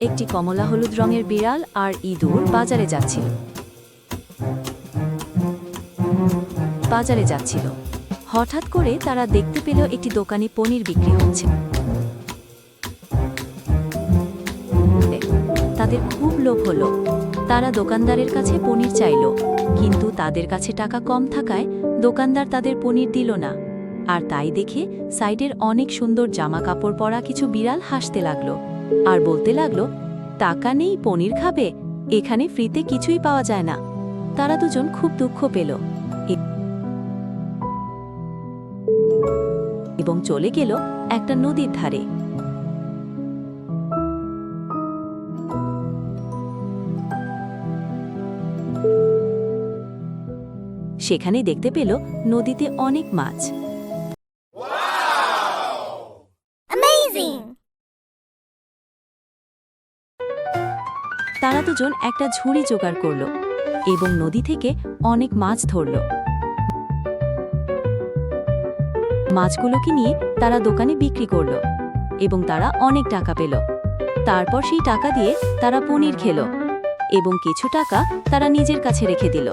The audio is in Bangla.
একটি কমলা হলুদ রঙের বিড়াল আর ইঁদুর বাজারে যাচ্ছিল। হঠাৎ করে তারা দেখতে পেল একটি দোকানে পনির বিক্রি হচ্ছে। তাদের খুব লোভ হলো। তারা দোকানদারের কাছে পনির চাইল, কিন্তু তাদের কাছে টাকা কম থাকায় দোকানদার তাদের পনির দিল না। আর তাই দেখে সাইডের অনেক সুন্দর জামা কাপড় পরা কিছু বিড়াল হাসতে লাগলো আর বলতে লাগলো, টাকা নেই পনির খাবে, এখানে ফ্রিতে কিছুই পাওয়া যায় না। তারা দুজন খুব দুঃখ পেল এবং চলে গেল একটা নদীর ধারে। সেখানে দেখতে পেল নদীতে অনেক মাছ। তারা দুজন একটা ঝুড়ি জোগাড় করল এবং নদী থেকে অনেক মাছ ধরল। মাছগুলোকে নিয়ে তারা দোকানে বিক্রি করল এবং তারা অনেক টাকা পেল। তারপর সেই টাকা দিয়ে তারা পনির খেল এবং কিছু টাকা তারা নিজের কাছে রেখে দিল।